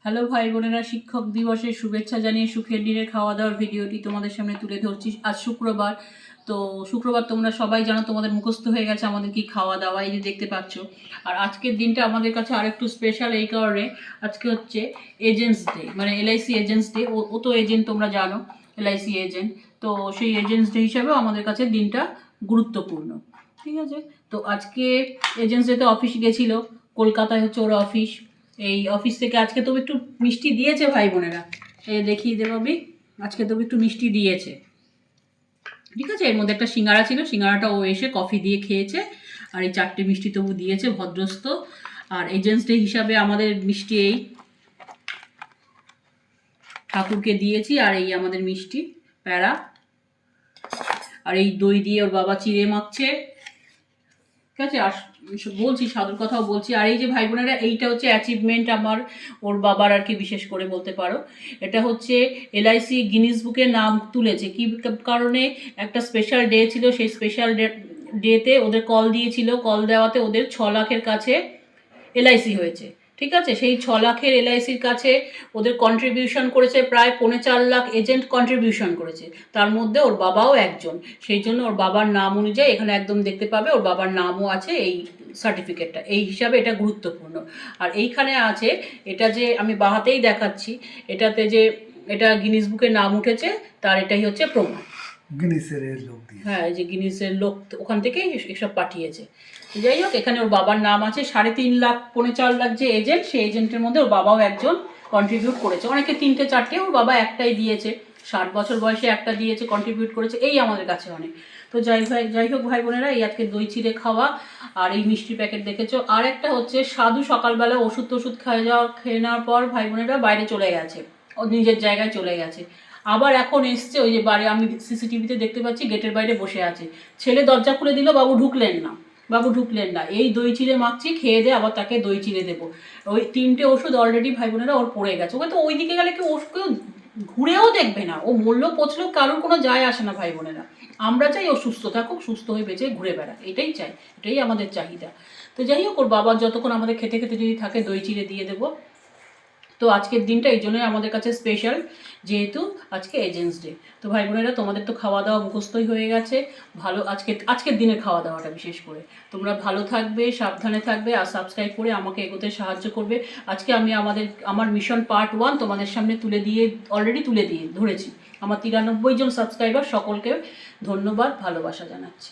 Hello ভাই বোনেরা, শিক্ষক দিবসের শুভেচ্ছা জানিয়ে সুখের দিনের খাওয়া দাওয়ার ভিডিওটি তোমাদের সামনে তুলে ধরছি। আজ শুক্রবার, তো শুক্রবার তোমরা সবাই জানো তোমাদের মুখস্থ হয়ে গেছে আমাদের কি খাওয়া দাওয়া, এই যে দেখতে পাচ্ছ। আর আজকের দিনটা আমাদের কাছে আরেকটু স্পেশাল এই কারণে, আজকে হচ্ছে এজেন্টস ডে, মানে এলআইসি এজেন্টস ডে। ও তো এজেন্ট, তোমরা জানো এলআইসি এজেন্ট। তো সেই এজেন্টস ডে হিসাবেও আমাদের কাছে দিনটা গুরুত্বপূর্ণ, ঠিক আছে। তো আজকে এজেন্টস ডেতে অফিস গেছিলো, কলকাতায় হচ্ছে ওর অফিস। এই অফিস থেকে আজকে তবু একটু মিষ্টি দিয়েছে ভাই বোনেরা, এই দেখিয়ে দেবো আমি। আজকে তবু একটু মিষ্টি দিয়েছে, ঠিক আছে। এর মধ্যে একটা সিঙ্গারা ছিল, সিঙ্গারাটা ও এসে কফি দিয়ে খেয়েছে। আর এই 4টে মিষ্টি তবু দিয়েছে, ভদ্রস্থ। আর এজেন্টস ডে হিসাবে আমাদের মিষ্টি এই ঠাকুরকে দিয়েছি। আর এই আমাদের মিষ্টি প্যারা, আর এই দই দিয়ে ওর বাবা চিড়ে মাখছে, ঠিক আছে। আর বলছি, সাধুর কথাও বলছি। আর এই যে ভাই বোনেরা, এইটা হচ্ছে অ্যাচিভমেন্ট আমার, ওর বাবার আর কি, বিশেষ করে বলতে পারো। এটা হচ্ছে এলআইসি গিনিস বুকে নাম তুলেছে কি কারণে, একটা স্পেশাল ডে ছিল। সেই স্পেশাল ডেতে ওদের কল দিয়েছিল, কল দেওয়াতে ওদের 6 লাখের কাছে এলআইসি হয়েছে, ঠিক আছে। সেই 6 লাখের এলআইসির কাছে ওদের কন্ট্রিবিউশন করেছে প্রায় 4.25 লাখ এজেন্ট কন্ট্রিবিউশন করেছে, তার মধ্যে ওর বাবাও একজন। সেই জন্য ওর বাবার নাম অনুযায়ী এখানে একদম দেখতে পাবে ওর বাবার নামও আছে এই সার্টিফিকেটটা, এই হিসাবে এটা গুরুত্বপূর্ণ। আর এইখানে আছে, এটা যে আমি বাহাতেই দেখাচ্ছি, এটাতে যে এটা গিনিস বুকে নাম উঠেছে, তার এটাই হচ্ছে প্রমাণ। গিনিসের লোক দিয়ে, হ্যাঁ, এই যে গিনিসের লোক ওখান থেকেই এসব পাঠিয়েছে। যাই হোক, এখানে ওর বাবার নাম আছে। 3.5 লাখ 4.25 লাখ যে এজেন্ট, সেই এজেন্টের মধ্যে ওর বাবাও একজন কন্ট্রিবিউট করেছে। অনেকে 3টে 4টে, ওর বাবা একটাই দিয়েছে, 60 বছর বয়সে একটা দিয়েছে, কন্ট্রিবিউট করেছে, এই আমাদের কাছে অনেক। তো যাই হোক ভাই বোনেরা, এই আজকে দই চিড়ে খাওয়া আর এই মিষ্টি প্যাকেট দেখেছো। আর একটা হচ্ছে সাধু সকালবেলা ওষুধ খেয়ে নেওয়ার পর ভাই বোনেরা বাইরে চলে গেছে, ও নিজের জায়গায় চলে গেছে। আবার এখন এসছে, ওই যে বাড়ি, আমি সিসিটিভিতে দেখতে পাচ্ছি গেটের বাইরে বসে আছে। ছেলে দরজা খুলে দিল, বাবু ঢুকলেন না। এই দই চিড়ে মাখছি, খেয়ে দে, আবার তাকে দই চিড়ে দেবো। ওই 3টে ওষুধ অলরেডি ভাই বোনেরা ওর পড়ে গেছে। ওকে তো ওই দিকে গেলে কেউ কেউ ঘুরেও দেখবে না, ও মরলেও পচলেও কারোর কোনো যায় আসে না ভাই বোনেরা। আমরা চাই ও সুস্থ থাকুক, সুস্থ হয়ে বেঁচে ঘুরে বেড়াক, এটাই চাই, এটাই আমাদের চাহিদা। তো যাই হোক, ওর বাবা যতক্ষণ আমাদের খেতে খেতে যদি থাকে, দই চিড়ে দিয়ে দেবো। তো আজকের দিনটা এই জন্যই আমাদের কাছে স্পেশাল, যেহেতু আজকে এজেন্টস ডে। তো ভাই বোনেরা, তোমাদের তো খাওয়া দাওয়া মুখস্থই হয়ে গেছে। ভালো আজকের দিনের খাওয়া দাওয়াটা বিশেষ করে তোমরা ভালো থাকবে, সাবধানে থাকবে, আর সাবস্ক্রাইব করে আমাকে এগোতে সাহায্য করবে। আজকে আমি আমার মিশন পার্ট 1 তোমাদের সামনে অলরেডি তুলে দিয়ে ধরেছি। আমার 93 জন সাবস্ক্রাইবার, সকলকে ধন্যবাদ, ভালোবাসা জানাচ্ছি।